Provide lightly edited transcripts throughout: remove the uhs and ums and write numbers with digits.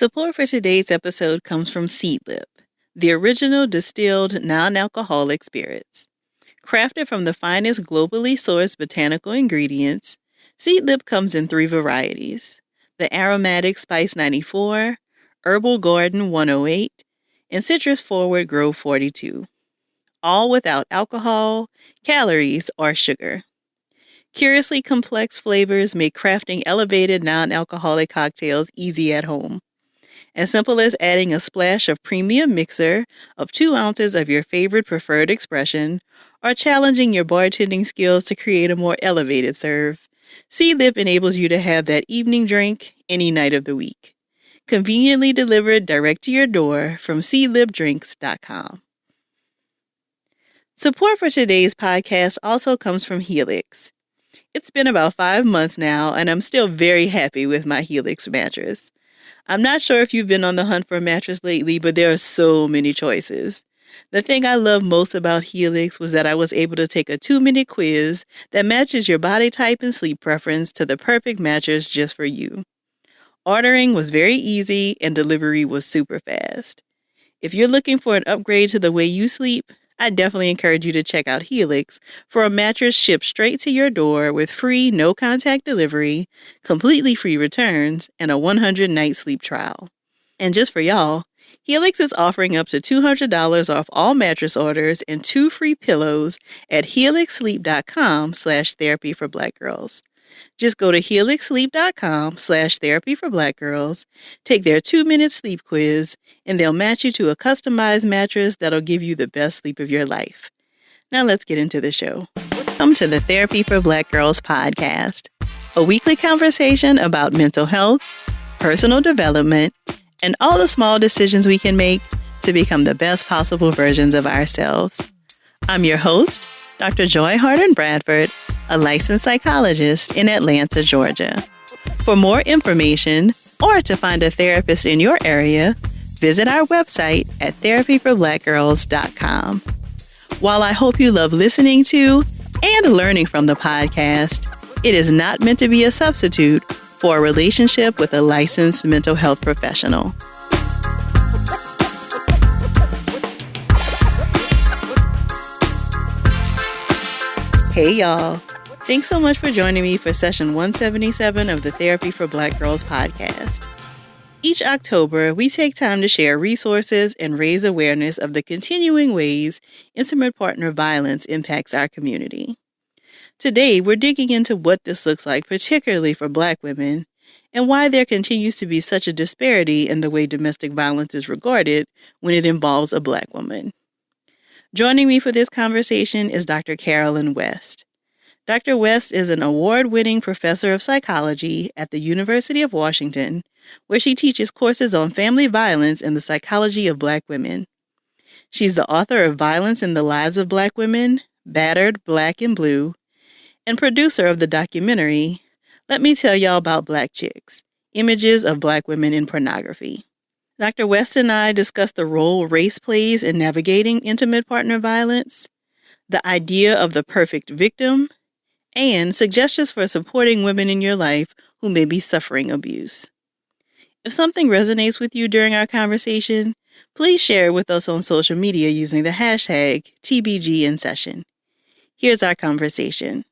Support for today's episode comes from Seedlip, the original distilled non-alcoholic spirits. Crafted from the finest globally sourced botanical ingredients, Seedlip comes in 3 varieties: the aromatic Spice 94, Herbal Garden 108, and Citrus Forward Grove 42, all without alcohol, calories, or sugar. Curiously complex flavors make crafting elevated non-alcoholic cocktails easy at home. As simple as adding a splash of premium mixer of 2 ounces of your favorite preferred expression, or challenging your bartending skills to create a more elevated serve, Seedlip enables you to have that evening drink any night of the week. Conveniently delivered direct to your door from seedlipdrinks.com. Support for today's podcast also comes from Helix. It's been about 5 months now, and I'm still very happy with my Helix mattress. I'm not sure if you've been on the hunt for a mattress lately, but there are so many choices. The thing I love most about Helix was that I was able to take a 2-minute quiz that matches your body type and sleep preference to the perfect mattress just for you. Ordering was very easy and delivery was super fast. If you're looking for an upgrade to the way you sleep, I definitely encourage you to check out Helix for a mattress shipped straight to your door with free no-contact delivery, completely free returns, and a 100-night sleep trial. And just for y'all, Helix is offering up to $200 off all mattress orders and 2 free pillows at helixsleep.com/therapy for Black girls. Just go to helixsleep.com/therapy for Black girls, take their 2-minute sleep quiz, and they'll match you to a customized mattress that'll give you the best sleep of your life. Now let's get into the show. Welcome to the Therapy for Black Girls podcast, a weekly conversation about mental health, personal development, and all the small decisions we can make to become the best possible versions of ourselves. I'm your host, Dr. Joy Harden Bradford, a licensed psychologist in Atlanta, Georgia. For more information or to find a therapist in your area, visit our website at therapyforblackgirls.com. While I hope you love listening to and learning from the podcast, it is not meant to be a substitute for a relationship with a licensed mental health professional. Hey y'all, thanks so much for joining me for session 177 of the Therapy for Black Girls podcast. Each October, we take time to share resources and raise awareness of the continuing ways intimate partner violence impacts our community. Today, we're digging into what this looks like, particularly for Black women, and why there continues to be such a disparity in the way domestic violence is regarded when it involves a Black woman. Joining me for this conversation is Dr. Carolyn West. Dr. West is an award-winning professor of psychology at the University of Washington, where she teaches courses on family violence and the psychology of Black women. She's the author of Violence in the Lives of Black Women, Battered, Black and Blue, and producer of the documentary, Let Me Tell Y'all About Black Chicks, Images of Black Women in Pornography. Dr. West and I discussed the role race plays in navigating intimate partner violence, the idea of the perfect victim, and suggestions for supporting women in your life who may be suffering abuse. If something resonates with you during our conversation, please share it with us on social media using the hashtag TBGInSession. Here's our conversation.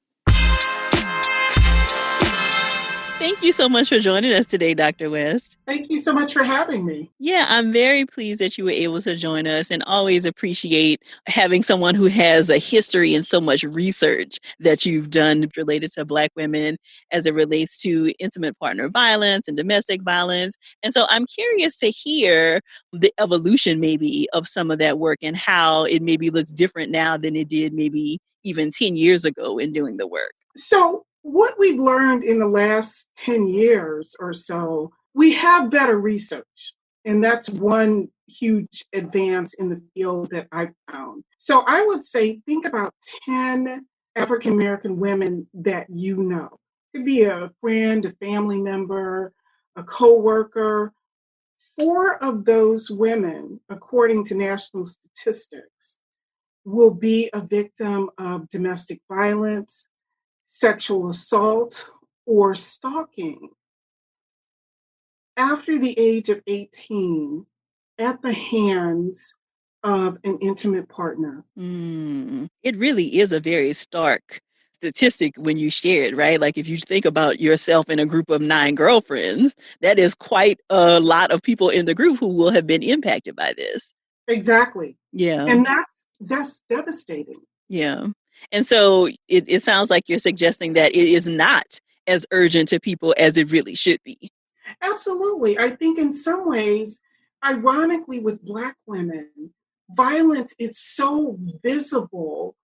Thank you so much for joining us today, Dr. West. Thank you so much for having me. Yeah, I'm very pleased that you were able to join us and always appreciate having someone who has a history and so much research that you've done related to Black women as it relates to intimate partner violence and domestic violence. And so I'm curious to hear the evolution maybe of some of that work and how it maybe looks different now than it did maybe even 10 years ago in doing the work. So what we've learned in the last 10 years or so, we have better research. And that's one huge advance in the field that I found. So I would say, think about 10 African-American women that you know. It could be a friend, a family member, a coworker. 4 of those women, according to national statistics, will be a victim of domestic violence, sexual assault, or stalking. after the age of 18 at the hands of an intimate partner. It really is a very stark statistic when you share it, right? Like if you think about yourself in a group of 9 girlfriends, that is quite a lot of people in the group who will have been impacted by this. Exactly. Yeah. And that's devastating. Yeah. And so it sounds like you're suggesting that it is not as urgent to people as it really should be. Absolutely. I think in some ways, ironically, with Black women, violence is so visible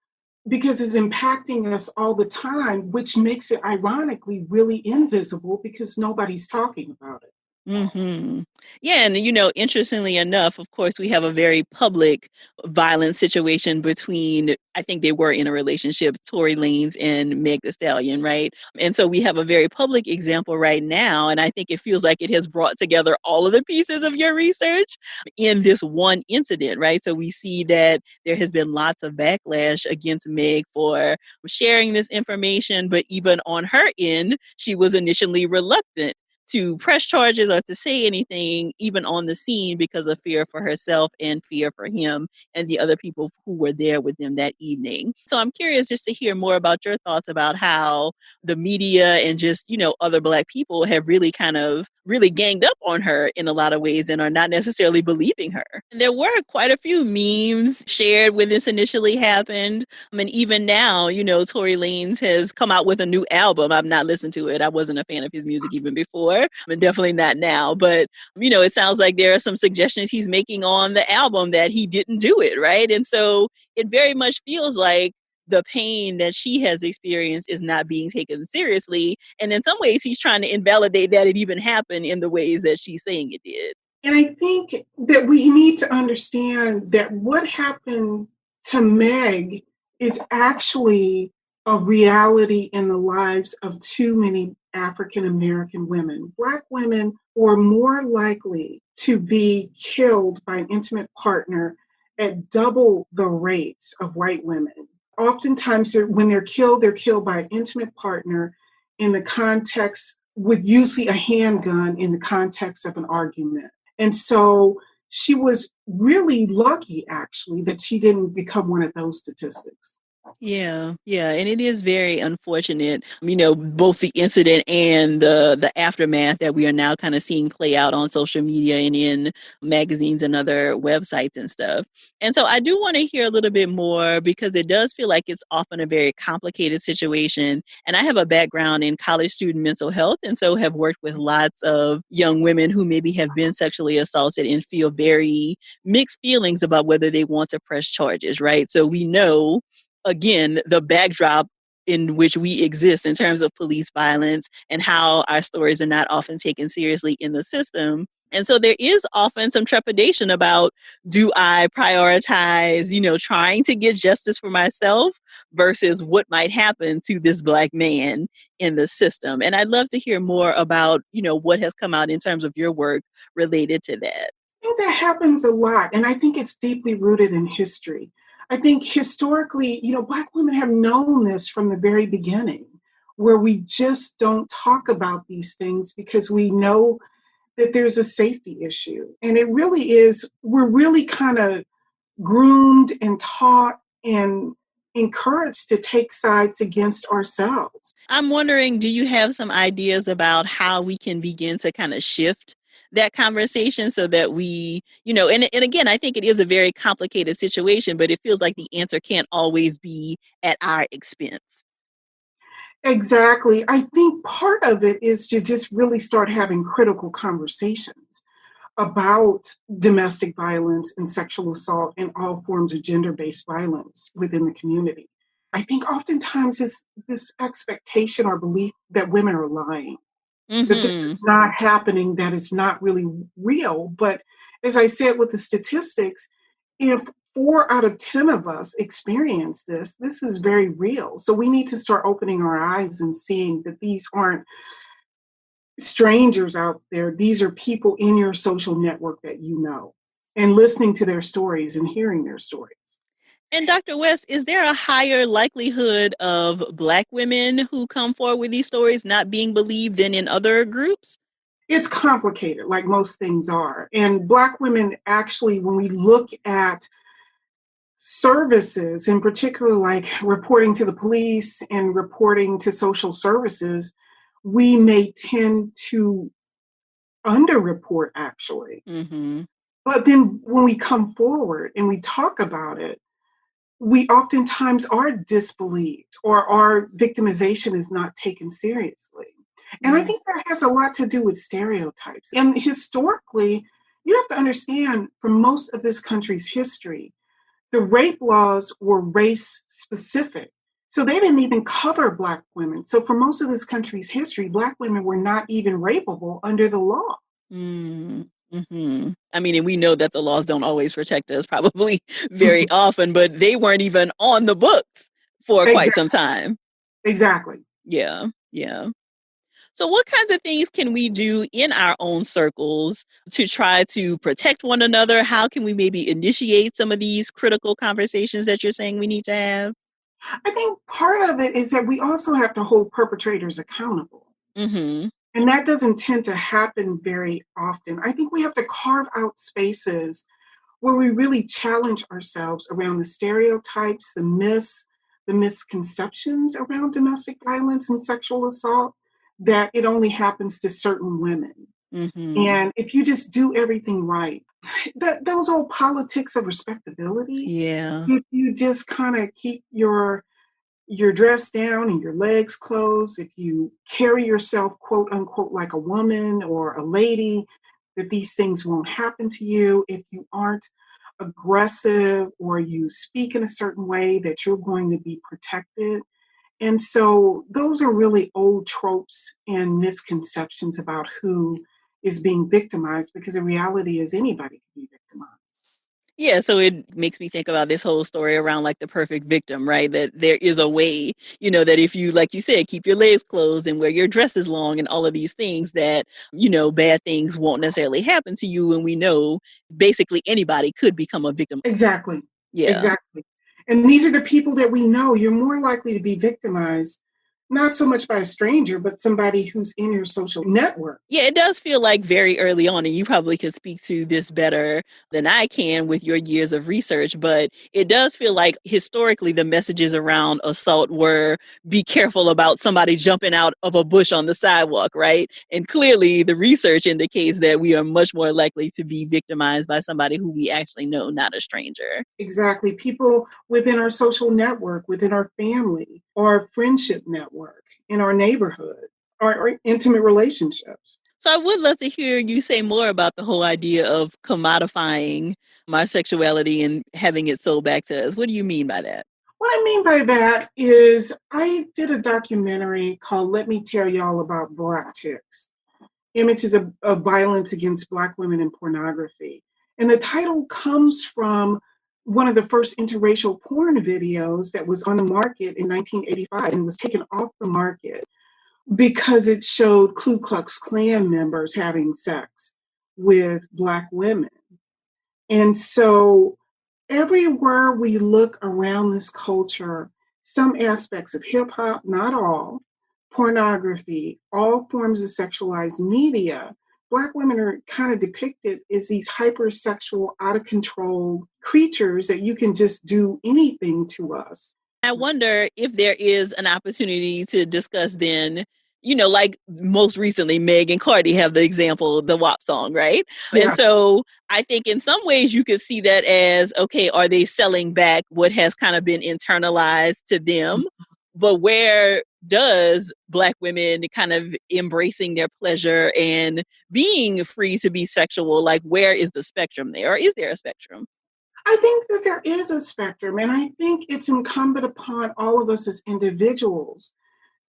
because it's impacting us all the time, which makes it ironically really invisible because nobody's talking about it. Mm-hmm. Yeah, and interestingly enough, of course, we have a very public violence situation between, I think they were in a relationship, Tory Lanez and Meg Thee Stallion, right? And so we have a very public example right now, and I think it feels like it has brought together all of the pieces of your research in this one incident, right? So we see that there has been lots of backlash against Meg for sharing this information, but even on her end, she was initially reluctant to press charges or to say anything, even on the scene, because of fear for herself and fear for him and the other people who were there with them that evening. So I'm curious just to hear more about your thoughts about how the media and just, other Black people have really kind of really ganged up on her in a lot of ways and are not necessarily believing her. And there were quite a few memes shared when this initially happened. I mean, even now, Tory Lanez has come out with a new album. I've not listened to it. I wasn't a fan of his music even before. I mean, definitely not now. But, it sounds like there are some suggestions he's making on the album that he didn't do it, right? And so it very much feels like the pain that she has experienced is not being taken seriously. And in some ways, he's trying to invalidate that it even happened in the ways that she's saying it did. And I think that we need to understand that what happened to Meg is actually a reality in the lives of too many African American women. Black women were more likely to be killed by an intimate partner at double the rates of white women. Oftentimes, when they're killed by an intimate partner in the context, with usually a handgun in the context of an argument. And so she was really lucky, actually, that she didn't become one of those statistics. Yeah, yeah, and it is very unfortunate, both the incident and the aftermath that we are now kind of seeing play out on social media and in magazines and other websites and stuff. And so I do want to hear a little bit more because it does feel like it's often a very complicated situation. And I have a background in college student mental health, and so have worked with lots of young women who maybe have been sexually assaulted and feel very mixed feelings about whether they want to press charges, right? So we know again, the backdrop in which we exist in terms of police violence and how our stories are not often taken seriously in the system. And so there is often some trepidation about, do I prioritize, trying to get justice for myself versus what might happen to this Black man in the system? And I'd love to hear more about, what has come out in terms of your work related to that. I think that happens a lot, and I think it's deeply rooted in history. I think historically, Black women have known this from the very beginning, where we just don't talk about these things because we know that there's a safety issue. And it really is, we're really kind of groomed and taught and encouraged to take sides against ourselves. I'm wondering, do you have some ideas about how we can begin to kind of shift that conversation so that we, and again, I think it is a very complicated situation, but it feels like the answer can't always be at our expense. Exactly. I think part of it is to just really start having critical conversations about domestic violence and sexual assault and all forms of gender-based violence within the community. I think oftentimes it's this expectation or belief that women are lying, that this is Mm-hmm. not happening, that it's not really real. But as I said with the statistics, if 4 out of 10 of us experience this, this is very real. So we need to start opening our eyes and seeing that these aren't strangers out there. These are people in your social network that you know, and listening to their stories and hearing their stories. And Dr. West, is there a higher likelihood of Black women who come forward with these stories not being believed than in other groups? It's complicated, like most things are. And Black women actually, when we look at services, in particular, like reporting to the police and reporting to social services, we may tend to underreport actually. Mm-hmm. But then when we come forward and we talk about it, we oftentimes are disbelieved or our victimization is not taken seriously. And I Mm. think that has a lot to do with stereotypes. And historically, you have to understand for most of this country's history, the rape laws were race specific. So they didn't even cover Black women. So for most of this country's history, Black women were not even rapeable under the law. Mm-hmm. I mean, and we know that the laws don't always protect us, probably very often, but they weren't even on the books for quite some Exactly. time. Exactly. Yeah, yeah. So, what kinds of things can we do in our own circles to try to protect one another? How can we maybe initiate some of these critical conversations that you're saying we need to have? I think part of it is that we also have to hold perpetrators accountable. Mm-hmm. And that doesn't tend to happen very often. I think we have to carve out spaces where we really challenge ourselves around the stereotypes, the myths, the misconceptions around domestic violence and sexual assault, that it only happens to certain women. Mm-hmm. And if you just do everything right, those old politics of respectability, Yeah. if you just kind of keep your dress down and your legs closed, if you carry yourself, quote unquote, like a woman or a lady, that these things won't happen to you. If you aren't aggressive or you speak in a certain way, that you're going to be protected. And so those are really old tropes and misconceptions about who is being victimized, because the reality is anybody can be victimized. Yeah, so it makes me think about this whole story around like the perfect victim, right? That there is a way, that if you, like you said, keep your legs closed and wear your dress is long and all of these things, that, bad things won't necessarily happen to you. And we know basically anybody could become a victim. Exactly. Yeah. Exactly. And these are the people that we know. You're more likely to be victimized, not so much by a stranger, but somebody who's in your social network. Yeah, it does feel like very early on, and you probably could speak to this better than I can with your years of research, but it does feel like historically the messages around assault were be careful about somebody jumping out of a bush on the sidewalk, right? And clearly the research indicates that we are much more likely to be victimized by somebody who we actually know, not a stranger. Exactly. People within our social network, within our family, our friendship network, in our neighborhood, our intimate relationships. So I would love to hear you say more about the whole idea of commodifying my sexuality and having it sold back to us. What do you mean by that? What I mean by that is I did a documentary called Let Me Tell Y'all About Black Chicks, Images of Violence Against Black Women in Pornography. And the title comes from one of the first interracial porn videos that was on the market in 1985 and was taken off the market because it showed Ku Klux Klan members having sex with Black women. And so everywhere we look around this culture, some aspects of hip hop, not all, pornography, all forms of sexualized media, Black women are kind of depicted as these hypersexual, out of control creatures that you can just do anything to us. I wonder if there is an opportunity to discuss then, like most recently, Meg and Cardi have the example, the WAP song, right? And Yeah, so I think in some ways you could see that as, okay, are they selling back what has kind of been internalized to them? But where does Black women kind of embracing their pleasure and being free to be sexual, like where is the spectrum there? Or is there a spectrum? I think that there is a spectrum, and I think it's incumbent upon all of us as individuals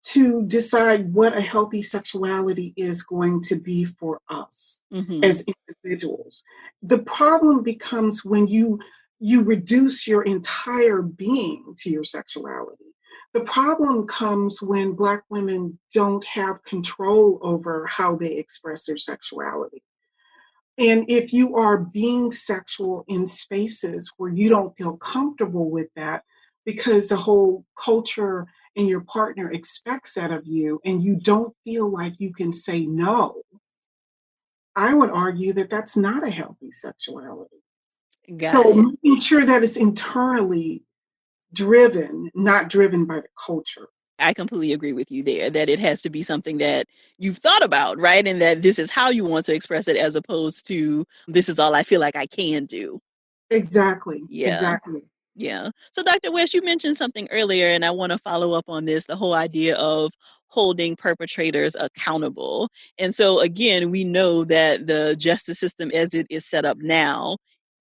to decide what a healthy sexuality is going to be for us Mm-hmm. as individuals. The problem becomes when you reduce your entire being to your sexuality. The problem comes when Black women don't have control over how they express their sexuality. And if you are being sexual in spaces where you don't feel comfortable with that, because the whole culture and your partner expects that of you, and you don't feel like you can say no, I would argue that that's not a healthy sexuality. Got So it. making sure that it's internally driven, not driven by the culture. I completely agree with you there that it has to be something that you've thought about, right? And that this is how you want to express it as opposed to this is all I feel like I can do. Exactly. Yeah. Exactly. Yeah. So, Dr. West, you mentioned something earlier, and I want to follow up on this, the whole idea of holding perpetrators accountable. And so, again, we know that the justice system as it is set up now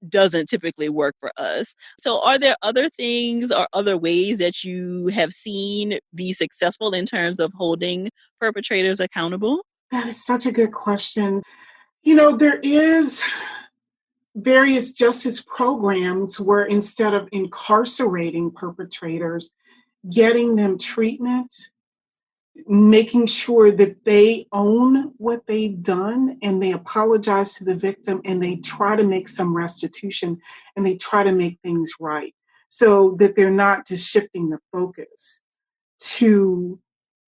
doesn't typically work for us. So, are there other things or other ways that you have seen be successful in terms of holding perpetrators accountable? That is such a good question. There is various justice programs where instead of incarcerating perpetrators, getting them treatment, making sure that they own what they've done and they apologize to the victim and they try to make some restitution and they try to make things right so that they're not just shifting the focus to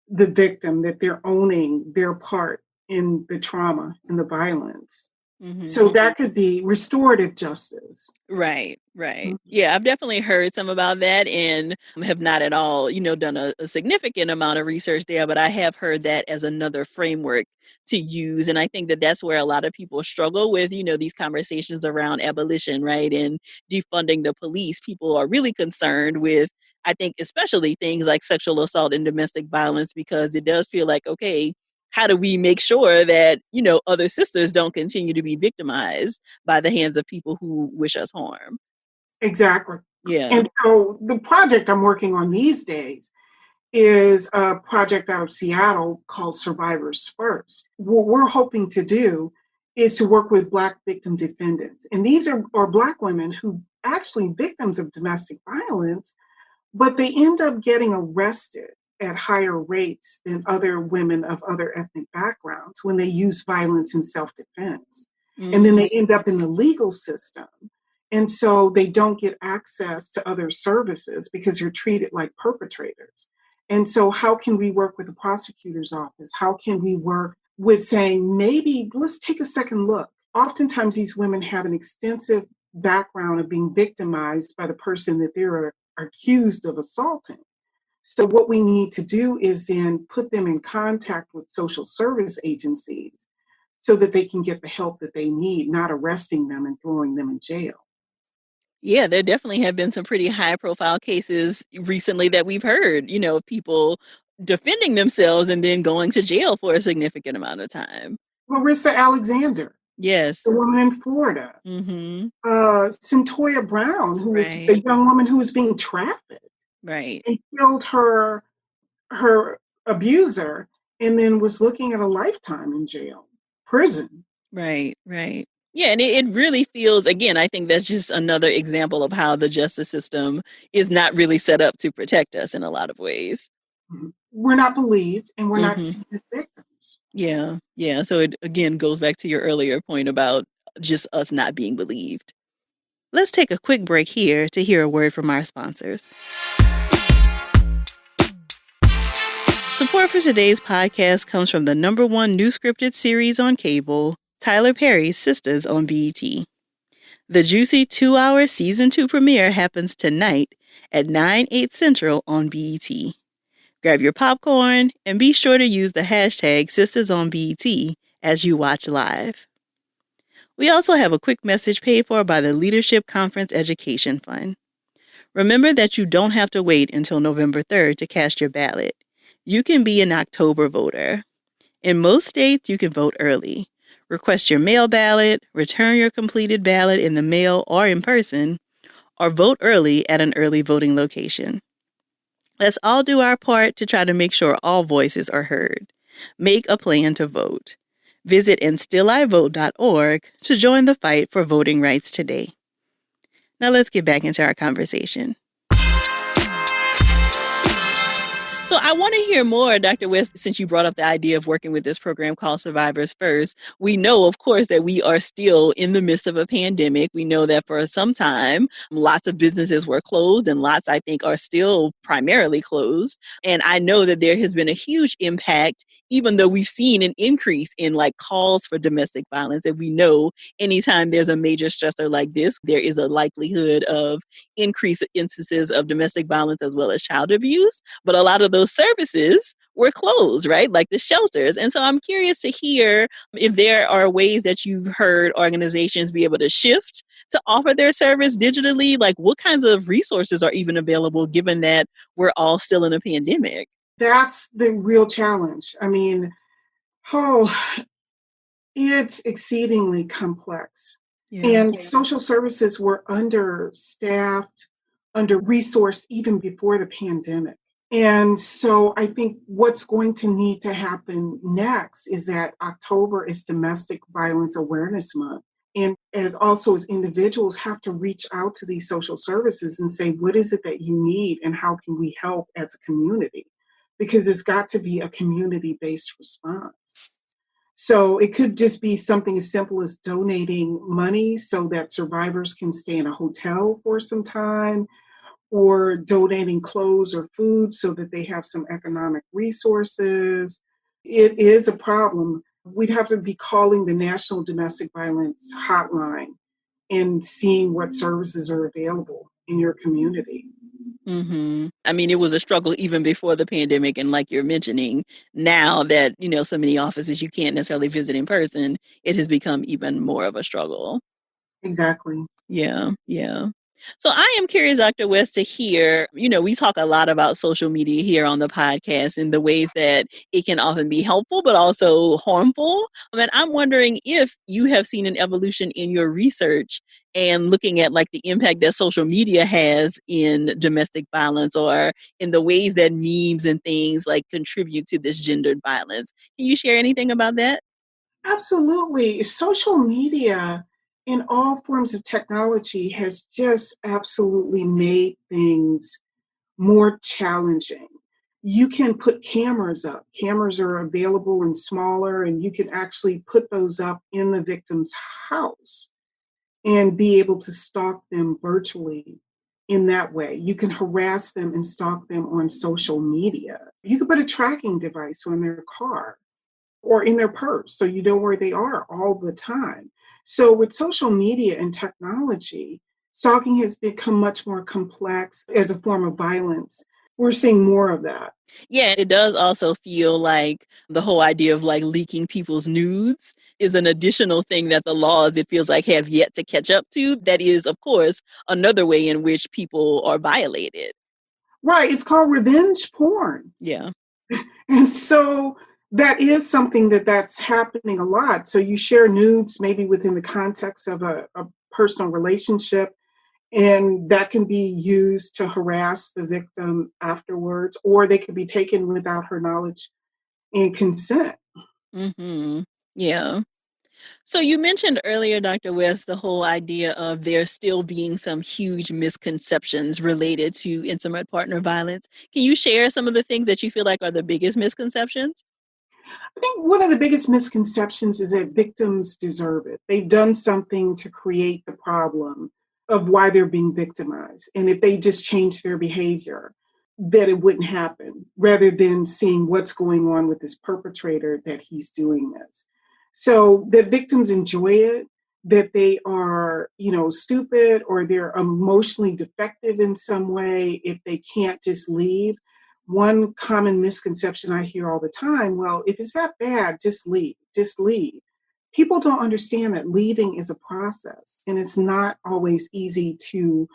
the victim, that they're owning their part in the trauma and the violence. So that could be restorative justice. Right, right. Mhm. Yeah, I've definitely heard some about that and have not at all, done a significant amount of research there, but I have heard that as another framework to use. And I think that that's where a lot of people struggle with, these conversations around abolition, right? And defunding the police. People are really concerned with, I think, especially things like sexual assault and domestic violence, because it does feel like, okay, how do we make sure that, other sisters don't continue to be victimized by the hands of people who wish us harm? Exactly. Yeah. And so the project I'm working on these days is a project out of Seattle called Survivors First. What we're hoping to do is to work with Black victim defendants. And these are Black women who actually victims of domestic violence, but they end up getting arrested at higher rates than other women of other ethnic backgrounds when they use violence in self-defense. And then they end up in the legal system. And so they don't get access to other services because they're treated like perpetrators. And so, how can we work with the prosecutor's office? How can we work with saying, maybe let's take a second look? Oftentimes, these women have an extensive background of being victimized by the person that they're accused of assaulting. So, what we need to do is then put them in contact with social service agencies so that they can get the help that they need, not arresting them and throwing them in jail. Yeah, there definitely have been some pretty high profile cases recently that we've heard, of people defending themselves and then going to jail for a significant amount of time. Marissa Alexander, the Yes. woman in Florida, Mm-hmm. Centoya Brown, who was a Right. young woman who was being trafficked Right. and killed her abuser, and then was looking at a lifetime in jail, prison. Right. Right. Yeah, and it really feels, again, I think that's just another example of how the justice system is not really set up to protect us in a lot of ways. We're not believed and we're not Mm-hmm. seen as victims. Yeah. Yeah. So it again goes back to your earlier point about just us not being believed. Let's take a quick break here to hear a word from our sponsors. Support for today's podcast comes from the #1 new scripted series on cable, Tyler Perry's Sistas on BET. The juicy 2-hour season 2 premiere happens tonight at 9/8 Central on BET. Grab your popcorn and be sure to use the hashtag #SistasOnBET as you watch live. We also have a quick message paid for by the Leadership Conference Education Fund. Remember that you don't have to wait until November 3rd to cast your ballot. You can be an October voter. In most states, you can vote early. Request your mail ballot, return your completed ballot in the mail or in person, or vote early at an early voting location. Let's all do our part to try to make sure all voices are heard. Make a plan to vote. Visit instillIvote.org to join the fight for voting rights today. Now let's get back into our conversation. So I want to hear more, Dr. West, since you brought up the idea of working with this program called Survivors First. We know, of course, that we are still in the midst of a pandemic. We know that for some time, lots of businesses were closed and lots, I think, are still primarily closed. And I know that there has been a huge impact, even though we've seen an increase in like calls for domestic violence. And we know anytime there's a major stressor like this, there is a likelihood of increased instances of domestic violence as well as child abuse. But a lot of those services were closed, right? Like the shelters. And so I'm curious to hear if there are ways that you've heard organizations be able to shift to offer their service digitally. Like what kinds of resources are even available given that we're all still in a pandemic? That's the real challenge. I mean, oh, it's exceedingly complex. Yeah. And social services were understaffed, under resourced even before the pandemic. And so I think what's going to need to happen next is that October is Domestic Violence Awareness Month. And as individuals have to reach out to these social services and say, what is it that you need and how can we help as a community? Because it's got to be a community based response. So it could just be something as simple as donating money so that survivors can stay in a hotel for some time, or donating clothes or food so that they have some economic resources. It is a problem. We'd have to be calling the National Domestic Violence Hotline and seeing what services are available in your community. I mean, it was a struggle even before the pandemic. And like you're mentioning, now that, so many offices you can't necessarily visit in person, it has become even more of a struggle. Exactly. Yeah, yeah. So I am curious, Dr. West, to hear, we talk a lot about social media here on the podcast and the ways that it can often be helpful, but also harmful. And I'm wondering if you have seen an evolution in your research and looking at like the impact that social media has in domestic violence or in the ways that memes and things like contribute to this gendered violence. Can you share anything about that? Absolutely. Social media in all forms of technology has just absolutely made things more challenging. You can put cameras up. Cameras are available and smaller, and you can actually put those up in the victim's house and be able to stalk them virtually in that way. You can harass them and stalk them on social media. You can put a tracking device on their car or in their purse so you know where they are all the time. So, with social media and technology, stalking has become much more complex as a form of violence. We're seeing more of that. Yeah, it does also feel like the whole idea of like leaking people's nudes is an additional thing that the laws, it feels like, have yet to catch up to. That is, of course, another way in which people are violated. Right, it's called revenge porn. Yeah. And so that is something that's happening a lot. So you share nudes maybe within the context of a personal relationship, and that can be used to harass the victim afterwards, or they could be taken without her knowledge and consent. Mm-hmm. Yeah. So you mentioned earlier, Dr. West, the whole idea of there still being some huge misconceptions related to intimate partner violence. Can you share some of the things that you feel like are the biggest misconceptions? I think one of the biggest misconceptions is that victims deserve it. They've done something to create the problem of why they're being victimized. And if they just change their behavior, that it wouldn't happen, rather than seeing what's going on with this perpetrator that he's doing this. So that victims enjoy it, that they are, stupid or they're emotionally defective in some way if they can't just leave. One common misconception I hear all the time, well, if it's that bad, just leave, just leave. People don't understand that leaving is a process and it's not always easy to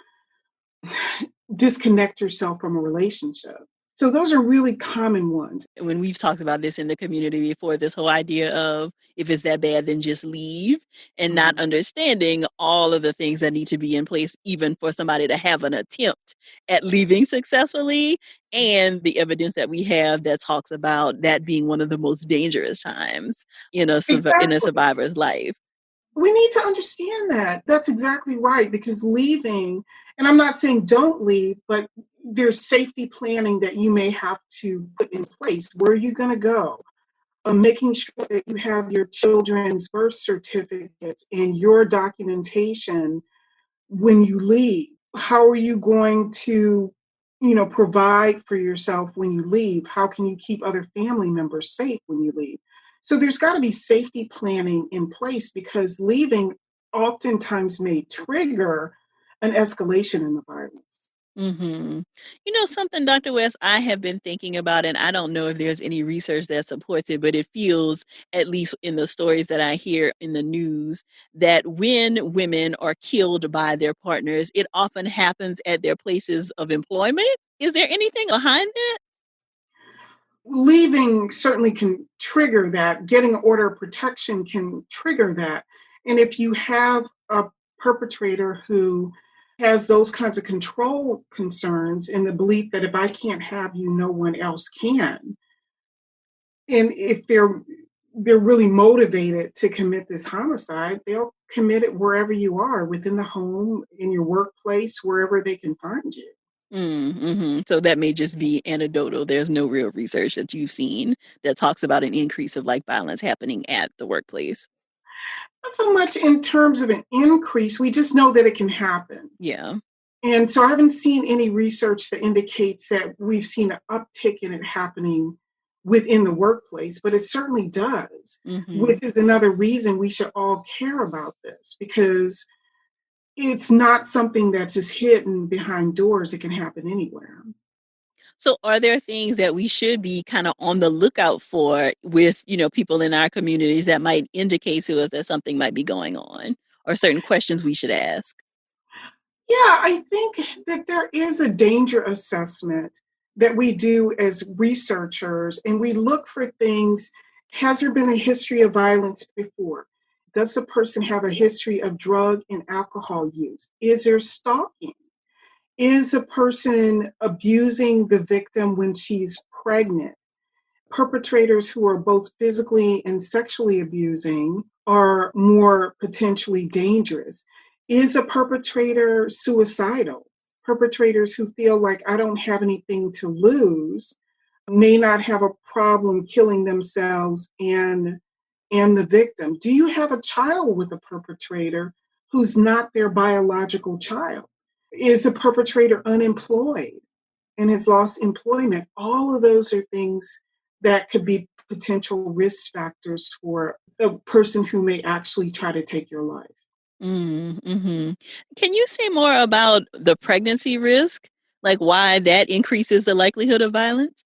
disconnect yourself from a relationship. So those are really common ones. When we've talked about this in the community before, this whole idea of if it's that bad, then just leave, and not Mhm. understanding all of the things that need to be in place, even for somebody to have an attempt at leaving successfully, and the evidence that we have that talks about that being one of the most dangerous times in a Exactly. survivor's life. We need to understand that. That's exactly right. Because leaving, and I'm not saying don't leave, but there's safety planning that you may have to put in place. Where are you going to go? Making sure that you have your children's birth certificates and your documentation when you leave. How are you going to, provide for yourself when you leave? How can you keep other family members safe when you leave? So there's got to be safety planning in place, because leaving oftentimes may trigger an escalation in the violence. Mm-hmm. Something, Dr. West, I have been thinking about, and I don't know if there's any research that supports it, but it feels, at least in the stories that I hear in the news, that when women are killed by their partners, it often happens at their places of employment. Is there anything behind that? Leaving certainly can trigger that. Getting an order of protection can trigger that. And if you have a perpetrator who has those kinds of control concerns and the belief that if I can't have you, no one else can, and if they're really motivated to commit this homicide, they'll commit it wherever you are, within the home, in your workplace, wherever they can find you. Mm-hmm. So that may just be anecdotal. There's no real research that you've seen that talks about an increase of violence happening at the workplace. Not so much in terms of an increase, we just know that it can happen. Yeah. And so I haven't seen any research that indicates that we've seen an uptick in it happening within the workplace, but it certainly does, Mm-hmm. which is another reason we should all care about this, because it's not something that's just hidden behind doors. It can happen anywhere. So are there things that we should be kind of on the lookout for with, people in our communities that might indicate to us that something might be going on, or certain questions we should ask? Yeah, I think that there is a danger assessment that we do as researchers, and we look for things. Has there been a history of violence before? Does the person have a history of drug and alcohol use? Is there stalking? Is a person abusing the victim when she's pregnant? Perpetrators who are both physically and sexually abusing are more potentially dangerous. Is a perpetrator suicidal? Perpetrators who feel like I don't have anything to lose may not have a problem killing themselves and the victim. Do you have a child with a perpetrator who's not their biological child? Is the perpetrator unemployed and has lost employment? All of those are things that could be potential risk factors for a person who may actually try to take your life. Mm-hmm. Can you say more about the pregnancy risk? Like why that increases the likelihood of violence?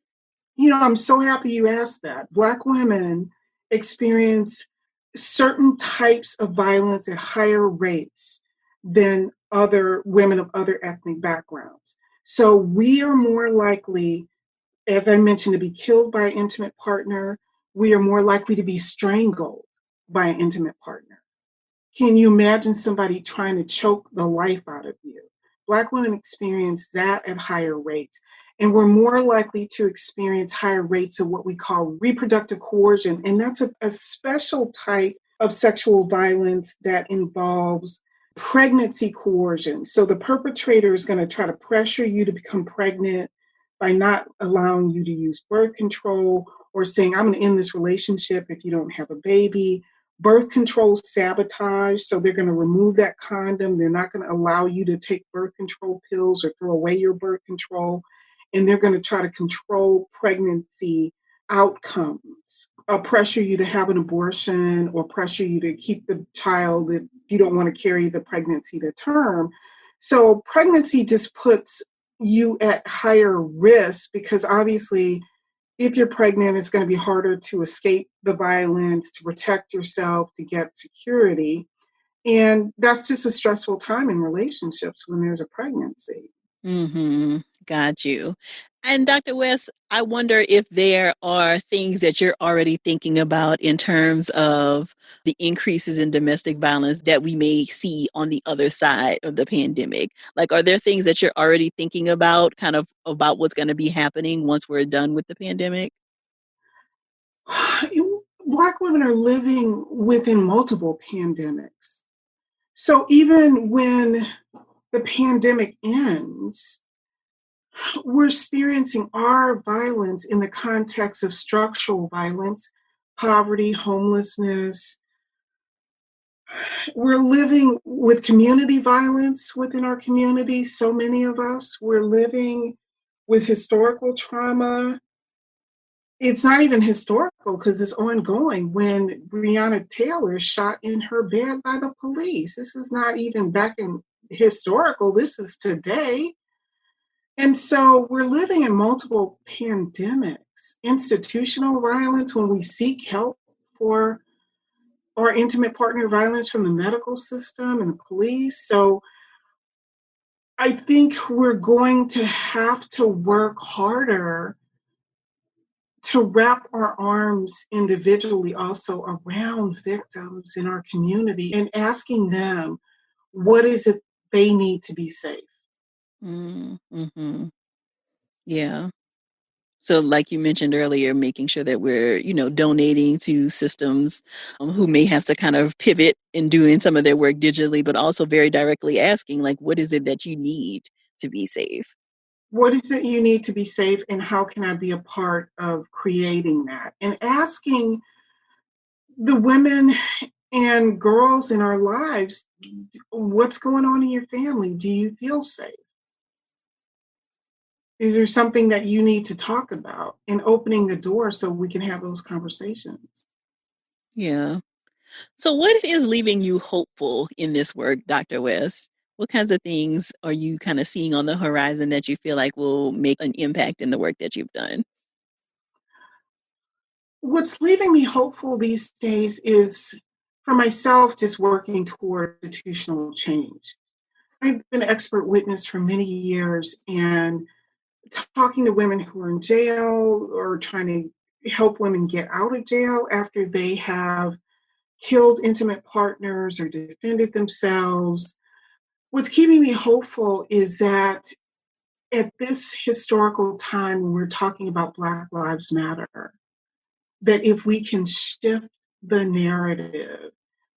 I'm so happy you asked that. Black women experience certain types of violence at higher rates than other women of other ethnic backgrounds. So we are more likely, as I mentioned, to be killed by an intimate partner. We are more likely to be strangled by an intimate partner. Can you imagine somebody trying to choke the life out of you? Black women experience that at higher rates. And we're more likely to experience higher rates of what we call reproductive coercion. And that's a special type of sexual violence that involves pregnancy coercion. So the perpetrator is going to try to pressure you to become pregnant by not allowing you to use birth control, or saying, I'm going to end this relationship if you don't have a baby. Birth control sabotage. So they're going to remove that condom. They're not going to allow you to take birth control pills or throw away your birth control. And they're going to try to control pregnancy outcomes, pressure you to have an abortion, or pressure you to keep the child if you don't want to carry the pregnancy to term. So pregnancy just puts you at higher risk, because obviously if you're pregnant, it's going to be harder to escape the violence, to protect yourself, to get security. And that's just a stressful time in relationships when there's a pregnancy. Mm-hmm. Got you. And Dr. West, I wonder if there are things that you're already thinking about in terms of the increases in domestic violence that we may see on the other side of the pandemic. Like, are there things that you're already thinking about, kind of about what's going to be happening once we're done with the pandemic? Black women are living within multiple pandemics. So even when the pandemic ends, we're experiencing our violence in the context of structural violence, poverty, homelessness. We're living with community violence within our community. So many of us, we're living with historical trauma. It's not even historical because it's ongoing. When Breonna Taylor shot in her bed by the police, this is not even back in historical, this is today. And so we're living in multiple pandemics, institutional violence when we seek help for our intimate partner violence from the medical system and the police. So I think we're going to have to work harder to wrap our arms individually also around victims in our community and asking them, what is it they need to be safe? Mm-hmm. Yeah. So like you mentioned earlier, making sure that we're, donating to systems who may have to kind of pivot in doing some of their work digitally, but also very directly asking, like, what is it that you need to be safe? What is it you need to be safe, and how can I be a part of creating that? And asking the women and girls in our lives, what's going on in your family? Do you feel safe? Is there something that you need to talk about? And opening the door so we can have those conversations. Yeah. So what is leaving you hopeful in this work, Dr. West? What kinds of things are you kind of seeing on the horizon that you feel like will make an impact in the work that you've done? What's leaving me hopeful these days is, for myself, just working toward institutional change. I've been an expert witness for many years, and talking to women who are in jail or trying to help women get out of jail after they have killed intimate partners or defended themselves. What's keeping me hopeful is that at this historical time when we're talking about Black Lives Matter, that if we can shift the narrative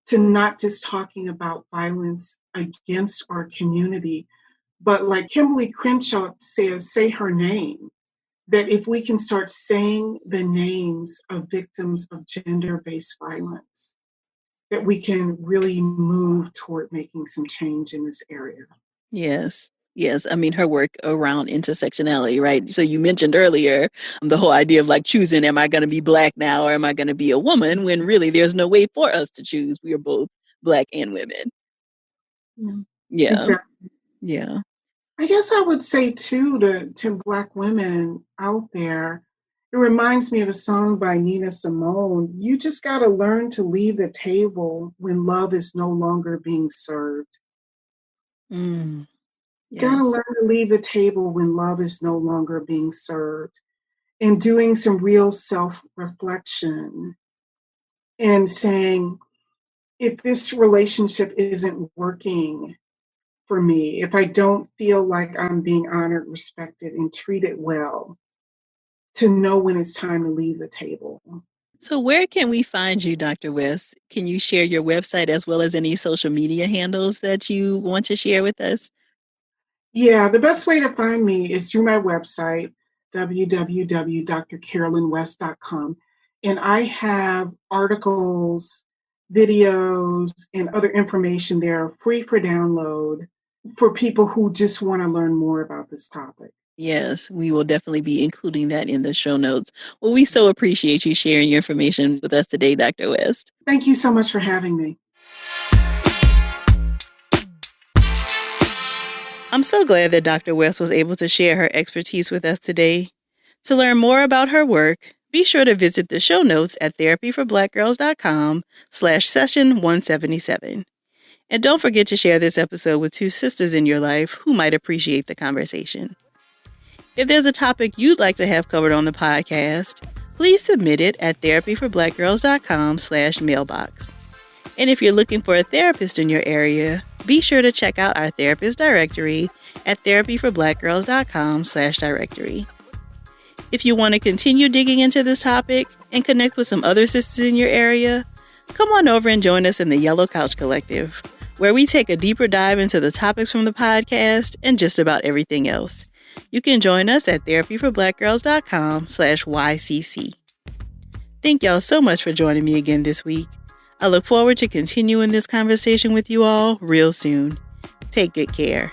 to not just talking about violence against our community, but like Kimberly Crenshaw says, say her name, that if we can start saying the names of victims of gender-based violence, that we can really move toward making some change in this area. Yes. Yes. I mean, her work around intersectionality, right? So you mentioned earlier the whole idea of like choosing, am I going to be Black now or am I going to be a woman? When really there's no way for us to choose. We are both Black and women. Yeah. Exactly. Yeah. I guess I would say too to Black women out there, it reminds me of a song by Nina Simone. You just got to learn to leave the table when love is no longer being served. Mm, Got to yes. learn to leave the table when love is no longer being served, and doing some real self-reflection and saying, if this relationship isn't working for me, if I don't feel like I'm being honored, respected, and treated well, to know when it's time to leave the table. So where can we find you, Dr. West? Can you share your website as well as any social media handles that you want to share with us? Yeah, the best way to find me is through my website, www.drcarolynwest.com. And I have articles, videos, and other information there free for download for people who just want to learn more about this topic. Yes, we will definitely be including that in the show notes. Well, we so appreciate you sharing your information with us today, Dr. West. Thank you so much for having me. I'm so glad that Dr. West was able to share her expertise with us today. To learn more about her work, be sure to visit the show notes at therapyforblackgirls.com/session 177. And don't forget to share this episode with two sisters in your life who might appreciate the conversation. If there's a topic you'd like to have covered on the podcast, please submit it at therapyforblackgirls.com/mailbox. And if you're looking for a therapist in your area, be sure to check out our therapist directory at therapyforblackgirls.com/directory. If you want to continue digging into this topic and connect with some other sisters in your area, come on over and join us in the Yellow Couch Collective, where we take a deeper dive into the topics from the podcast and just about everything else. You can join us at therapyforblackgirls.com/YCC. Thank y'all so much for joining me again this week. I look forward to continuing this conversation with you all real soon. Take good care.